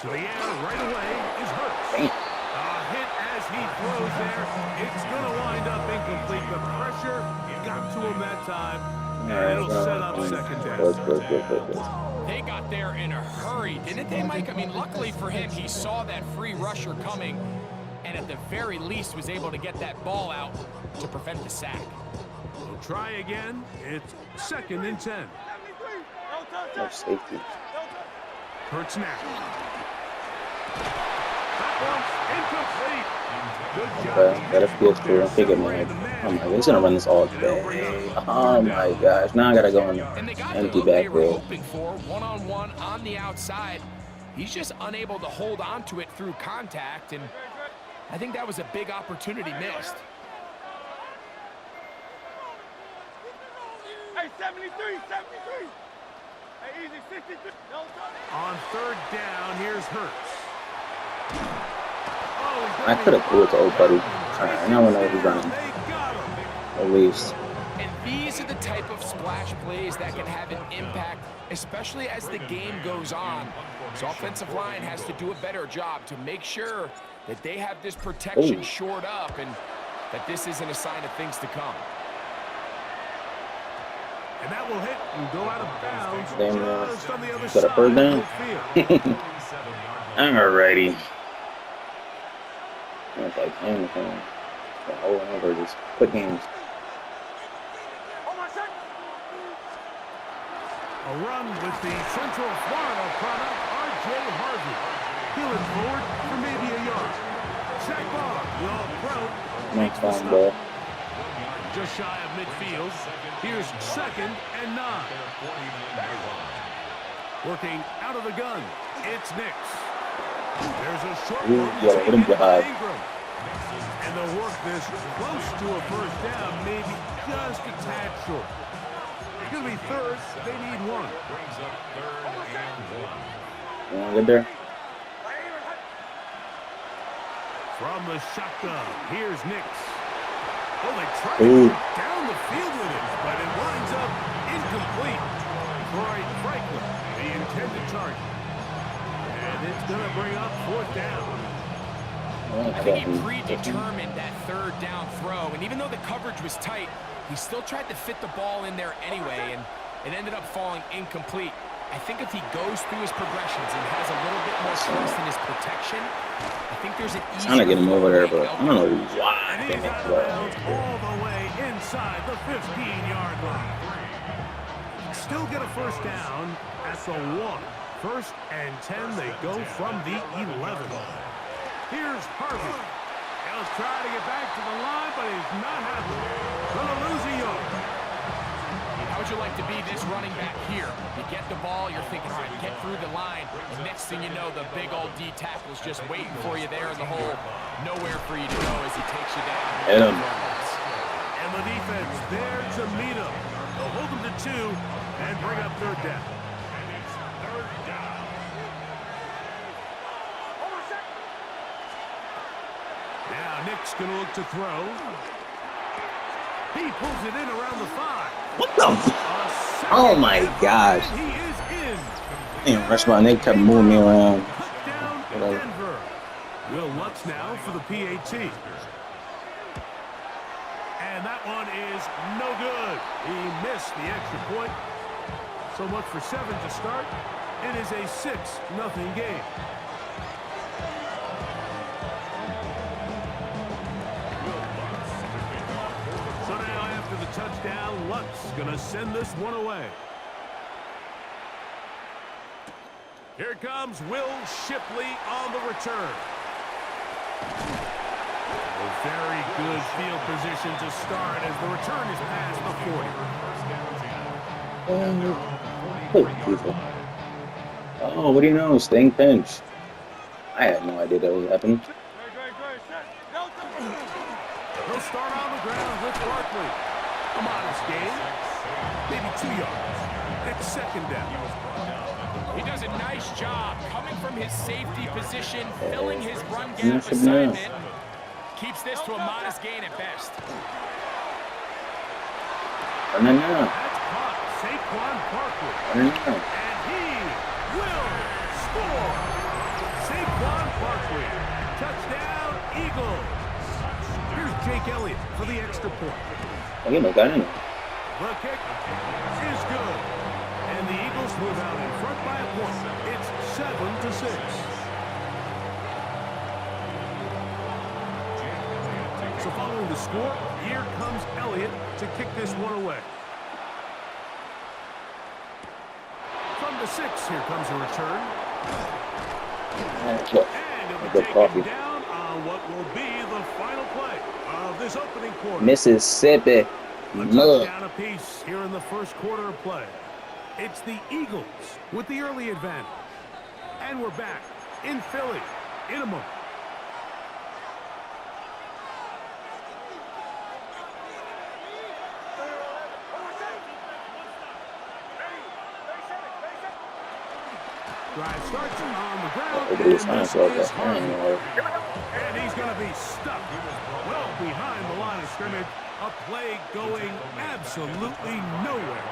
To the air right away is Hurts. Damn. A hit as he throws there. It's going to wind up incomplete. The pressure got to him that time. And it'll set up second down. They got there in a hurry, didn't they, Mike? I mean, luckily for him, he saw that free rusher coming and at the very least was able to get that ball out to prevent the sack. We'll try again. It's 2nd and 10. No safety. Hurts now. That one's incomplete. Good job. Okay, got a field clear. I'm thinking, like, oh my god, he's gonna run this all day. Oh my gosh, now I gotta go in empty backfield. Hoping for one-on-one on the outside. He's just unable to hold on to it through contact, and I think that was a big opportunity missed. Hey, 73, 73. Hey, easy, 63. On 3rd down, here's Hurts. I could have threw it to old buddy. Alright, now I know he's running. At least. And these are the type of splash plays that can have an impact, especially as the game goes on. So offensive line has to do a better job to make sure that they have this protection shored up and that this isn't a sign of things to come. And that will hit and go out of bounds. Damn, just on the other got a third down. Alrighty. It's like anything. Over and over, just quick games. A run with the Central Florida product, R.J. Harvey. Peeling forward for maybe a yard. Zach Ball, the all-pro. Next time, ball. Just shy of midfield. Here's 2nd and 9. Working out of the gun. It's Nix. There's a short one taken by Ingram. And they'll work this close to a 1st down, maybe just a tad short. It's going to be 3rd. They need 1. You want to get there? From the shotgun, here's Nix. Oh, they try to get down the field with it, but it winds up incomplete. Troy Franklin, the intended target. And it's going to bring up 4th down. I think he predetermined that 3rd down throw, and even though the coverage was tight, he still tried to fit the ball in there anyway, and it ended up falling incomplete. I think if he goes through his progressions and has a little bit more trust in his protection, I think there's an easy... I'm trying to get him over there, but I don't know why. And he's out of bounds all the way inside the 15-yard line. Still get a 1st down at the 1. 1st and 10, they go from the 11. Here's Harvey. He'll try to get back to the line, but he's not happy. Gonna lose a yard. How would you like to be this running back here? You get the ball, you're thinking, all right, get through the line. The next thing you know, the big old D tackle's just waiting for you there in the hole. Nowhere for you to go as he takes you down. Hit him. And the defense there to meet him. They'll hold him to 2 and bring up 3rd down. Now Nick's going to look to throw. He pulls it in around the 5. What the? Oh my gosh. He is in. Damn, rush my neck kept moving me around. Touchdown, Denver. Will Lutz now for the PAT. And that one is no good. He missed the extra point. So much for 7 to start. It is a 6-0 game. So now after the touchdown, Lutz gonna send this one away. Here comes Will Shipley on the return. A very good field position to start as the return is past the 40. Oh, what do you know? Staying pinch. I had no idea that was happening. They'll start on the ground with Barkley. A modest gain. Maybe 2 yards. It's 2nd down. He does a nice job coming from his safety position, filling his run gap assignment. Keeps this to a modest gain at best. And then That's caught. Saquon Barkley. And he will score. Barkley. Touchdown, Eagles. Here's Jake Elliott for the extra point. Oh, you know, got in. The kick is good. And the Eagles move out in front by a point. It's 7-6. So following the score, here comes Elliott to kick this one away. From the 6, here comes a return. And it'll be taken down on what will be the final play of this opening quarter. Mississippi. A touchdown apiece here in the first quarter of play. It's the Eagles with the early advantage. And we're back in Philly in a moment. Drive starts on the ground. And he's going to be stuck well behind the line of scrimmage. A play going absolutely nowhere.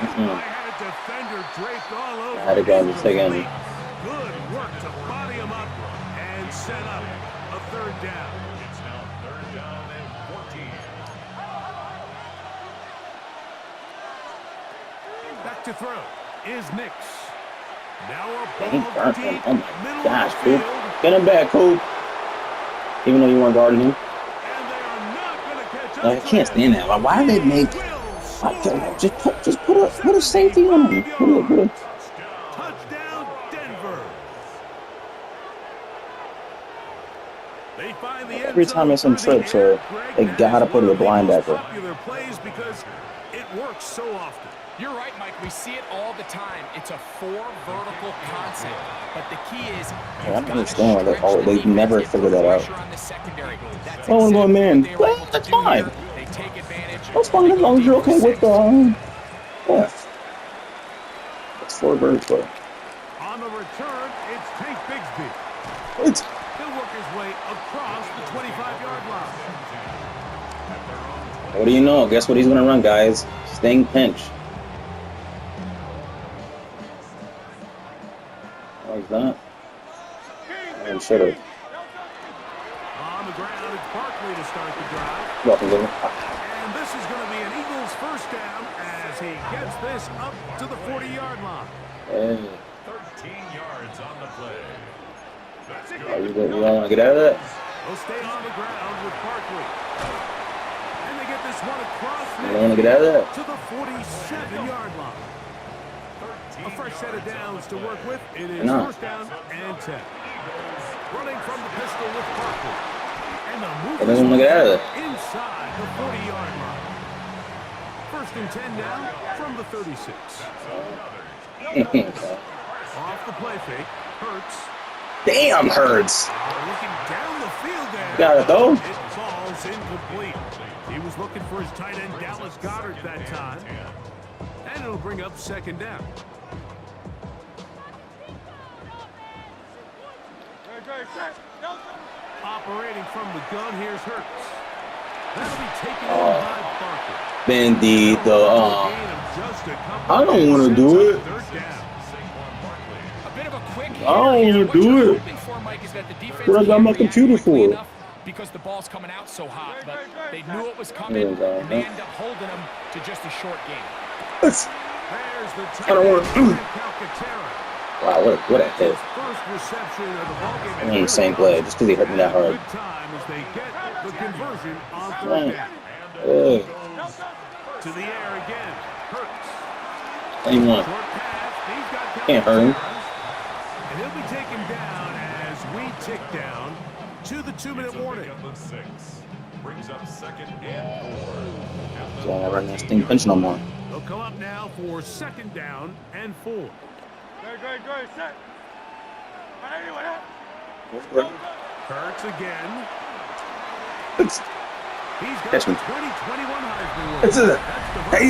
I had a defender draped all over. Had to go this again. Good work to body him up and set up a third down. It's now 3rd down and 14. Back to throw is Nix. Now a ball deep, oh my middle gosh, of the Coop. field. Get him back, Coop. Even though you weren't guarding him. I can't stand that. Why do they make? Just put a safety on him. Put a Touchdown, Denver. They find the Every time it's in trips, they gotta put a linebacker. Popular plays because it works so often. You're right, Mike. We see it all the time. It's a 4 vertical concept. But the key is, I don't understand why they never figure that out. Oh, I'm going, man. Well, that's fine. They take advantage. That's fine as long as you're okay with yeah. That's 4 birds, bro. On the return, it's Tank Bigsby. It's He'll work his way across the 25-yard line. What do you know? Guess what he's gonna run, guys? Sting pinch. Oh, he's not. I should have. On the ground, it's Barkley to start the drive. Welcome, Lou. And this is going to be an Eagles first down as he gets this up to the 40-yard line. Hey. 13 yards on the play. You don't want to get out of that? They'll stay on the ground with Barkley. And they get this one across You don't want to get out of that? to the 47-yard line. A fresh set of downs to work with. It is first down and 10. Running from the pistol with Barkley. And the move doesn't want to get out of it. Inside the 40-yard line. First and 10 now from the 36. Off the play fake. Hurts. Damn, Hurts. Looking down the field there. Got it, though. It falls incomplete. He was looking for his tight end, Dallas Goedert, that time. And it'll bring up second down. Operating from the gun, here's Hurts. That'll be taken in by Barkley. Bendito. I don't want to do it. A bit of a quick I don't want to do it. What I got my computer for? Because the ball's coming out so hot, but they knew it was coming, and they end up holding them to just a short game. There's the I don't want to. Calcaterra. Wow, what a hit. First reception of the ball game. I mean, same play, just because he hurt me that hard. Good time as they get the conversion on third Right. down. To the air again. Hurts. Anyone. Short pass. He's got Can't hurt him. And he'll be taken down as we tick down to the 2-minute warning. Brings up 2nd and 4. So I run that Sting pinch no more. They'll come up now for 2nd down and 4. Go, set. Hurts again. It's, He's got Catch the me. 2021 Heisman winner. it's a, hey,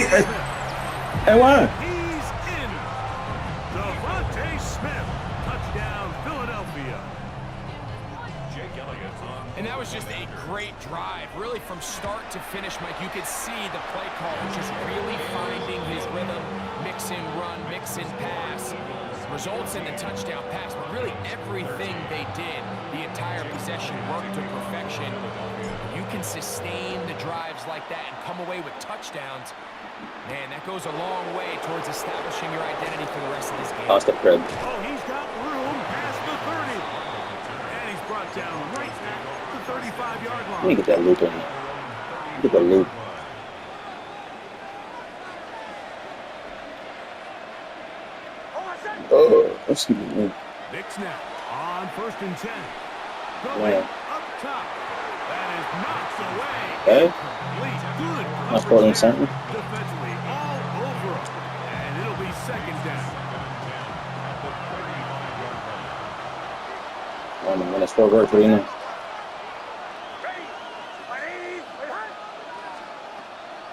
why? He's in. Devontae Smith. Touchdown, Philadelphia. Jake Elliott on. And that was just a great drive. Really, from start to finish, Mike, you could see the play caller just really finding his rhythm. Mix and run, mix and pass. results in the touchdown pass, but really everything they did, the entire possession worked to perfection. You can sustain the drives like that and come away with touchdowns. Man, that goes a long way towards establishing your identity for the rest of this game. Lost the crib. Oh, he's got room past the 30. And he's brought down right at the 35-yard line. Let me get that loop in. Get the loop. Oh, excuse me. Knicks now on 1st and 10. Going Yeah. up top. That is knocked away. Okay. Complete. Good Not coverage Portland there. Center. Defensively all over him. And it'll be 2nd down. 1 minute for work, you know.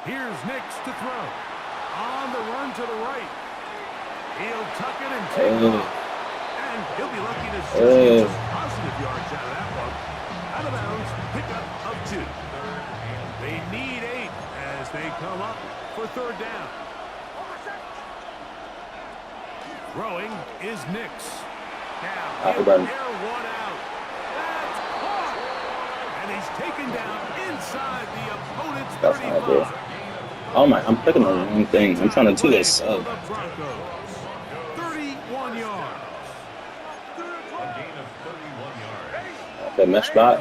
Here's Knicks to throw. On the run to the right. He'll tuck it and take off. And he'll be lucky to get some positive yards out of that one. Out of bounds, pickup of 2. They need 8 as they come up for 3rd down. Throwing is Knicks. Now, he'll air one out. That's caught. And he's taken down inside the opponent's That's not 35. good. Oh my, I'm clicking on the wrong thing. I'm trying to do this. For the Broncos. 31 yards. Okay, mesh spot.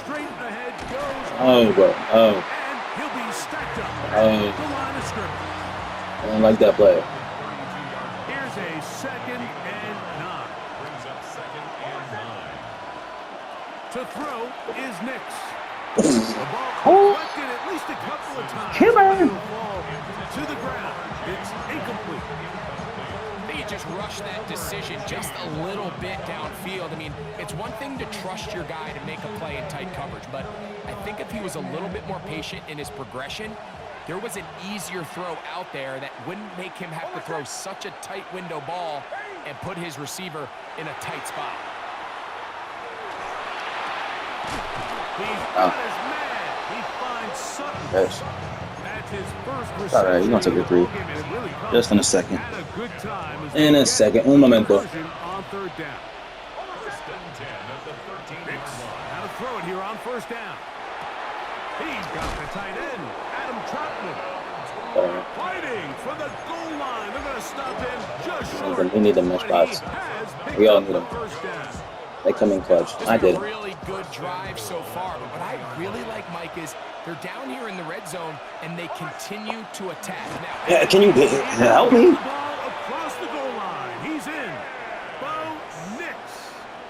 Straight ahead goes. Oh, bro. Oh, And he'll be stacked up at Oh. the line of scrimmage. I don't like that play. Here's a 2nd and 9. To throw is Knicks. The ball deflected at least a couple of times. Come on. It'll fall to the ground. It's incomplete. They just rushed that decision just a little bit downfield. I mean, it's one thing to trust your guy to make a play in tight coverage, but I think if he was a little bit more patient in his progression, there was an easier throw out there that wouldn't make him have to throw such a tight window ball and put his receiver in a tight spot. He's got his man. He finds Sutton. Yes. That's his first All right, you're gonna take your 3. Really Just in a second. at a good time as In they a get second. Un momento. conversion on 3rd down. Knicks how to throw it here on 1st down. He's got the tight end, Adam Troutman. Fighting for the goal line. They're going to stop him just short. We need the mesh but he spots. has picked We all up need the them. 1st down. They come in clutch. I did. Really good drive so far, but what I really like, Mike, is they're down here in the red zone and they continue to attack. Now, Yeah, can you help me? The ball across the goal line. He's in. Bo Nix.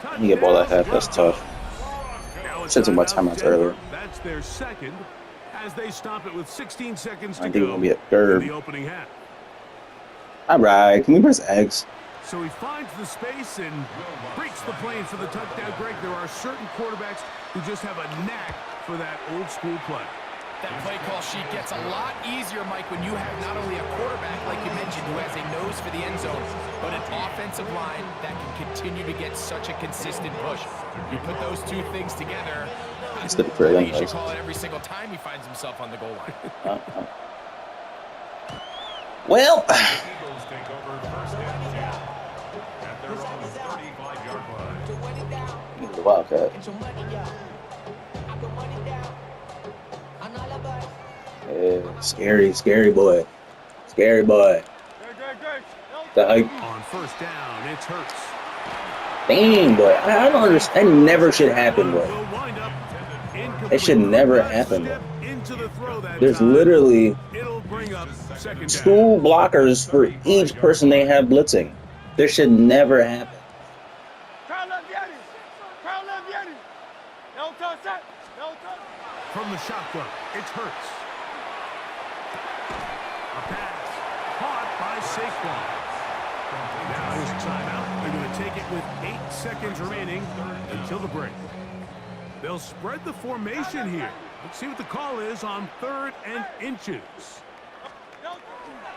Let me get ball at half. That's tough. Should have took my timeouts earlier. That's their 2nd as they stop it with 16 seconds to I think go it's gonna be a in 3rd. the opening half. All right, can we press X? So he finds the space and breaks the plane for the touchdown. Greg, there are certain quarterbacks who just have a knack for that old school play. that play call sheet gets a lot easier, Mike, when you have not only a quarterback, like you mentioned, who has a nose for the end zone, but an offensive line that can continue to get such a consistent push. You put those two things together, It's the prayer. he should call it every single time he finds himself on the goal line. Well, Eagles take over 1st and 10 at their own 35-yard line. the Wildcat. Yeah, scary boy. Scary boy. The hype. On 1st down, it's Hurts. Dang, boy. I don't understand. That never should happen, Will bro. wind up incomplete. It should never Not happen, step bro. into the throw that There's time. literally It'll bring up 2nd down. 2 blockers for each person they have blitzing. This should never happen. From the shotgun, it's Hurts. A pass caught by Saquon. Now his timeout. They're going to take it with 8 seconds remaining until the break. They'll spread the formation here. Let's see what the call is on 3rd and inches.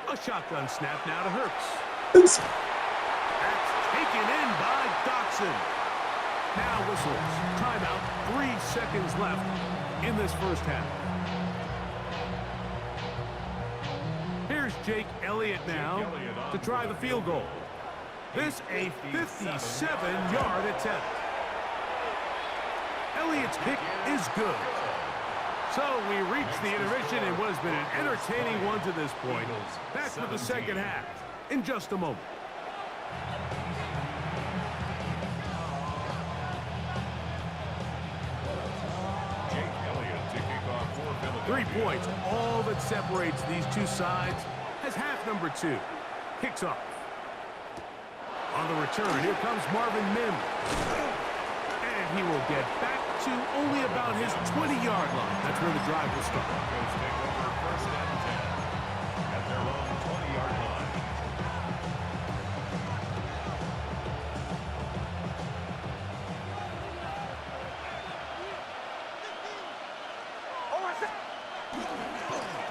A shotgun snap now to Hurts. Oops. That's taken in by Dotson. Now whistles. Timeout. 3 seconds left in this 1st half. Here's Jake Elliott now to try the field goal. This a 57-yard attempt. Elliott's kick is good. So we reach the intermission in what has been an entertaining one to this point. Back with the second half in just a moment. Jake Elliott to kick off for Philadelphia. 3 points, all that separates these two sides, as half number 2 kicks off. On the return, here comes Marvin Mims. And he will get back to only about his 20-yard line. That's where the drive will start. Broncos take over first and 10 at their own 20-yard line.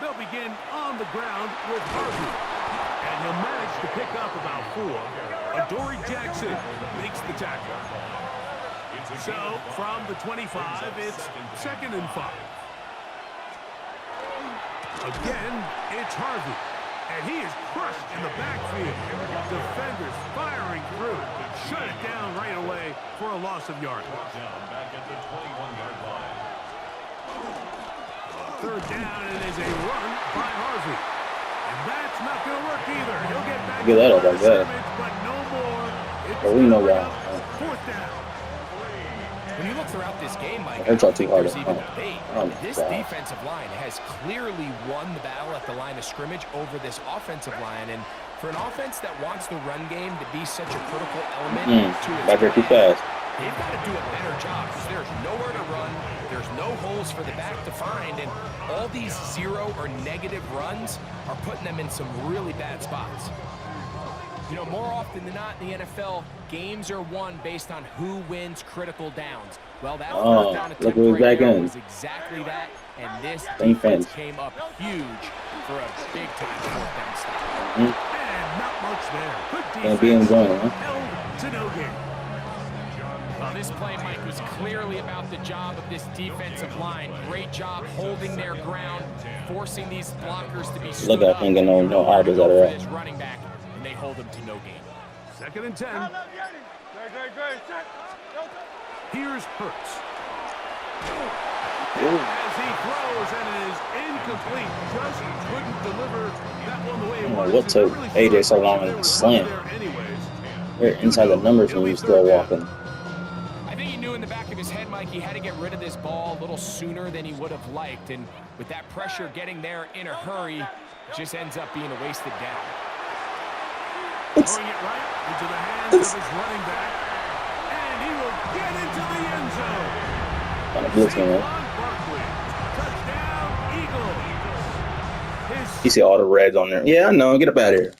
They'll begin on the ground with Harvey. And he'll manage to pick up about 4. Adoree Jackson makes the tackle. So, from the 25, it's 2nd and 5. Again, it's Harvey. And he is crushed in the backfield. Defenders firing through. Shut it down right away for a loss of yardage. Down back at the 21-yard line. 3rd down, and it is a run by Harvey. And that's not going to work either. He'll get back Get that to up like that. but no more. It's Oh, we know bring that. up 4th down. When you look throughout this game, Mike, I tried to take there's harder. even debate. Oh, This God. defensive line has clearly won the battle at the line of scrimmage over this offensive line. And for an offense that wants the run game to be such a critical element to its Back there too fast. they've got to do a better job because there's nowhere to run. There's no holes for the back to find. And all these 0 or negative runs are putting them in some really bad spots. You know, more often than not in the NFL, games are won based on who wins critical downs. Well, that Oh, 4th down look attempt who's right back there in. was exactly that. And this Defense. defense came up huge for a big-time 4th down stop. And not much there. Good Can't be defense. enjoying, huh? Held to no gain. Well, this play, Mike, was clearly about the job of this defensive line. Great job holding their ground, forcing these blockers to be stood Look, I up. can't get no arbors out of that. This running back, and they hold him to no gain. 2nd and 10. Here's Hurts. As he throws, and it is incomplete. Just couldn't deliver that one the way it was. What took AJ so long to slam? They're inside the numbers when he's still walking. I think he knew in the back of his head, Mike, he had to get rid of this ball a little sooner than he would have liked. And with that pressure getting there in a hurry, it just ends up being a wasted down. Throwing it right into the hands of his running back. And he will get into the end zone. Kind of blitzing, man. Saquon Barkley. Touchdown, Eagles. You see all the reds on there. Yeah, I know. Get up out of here.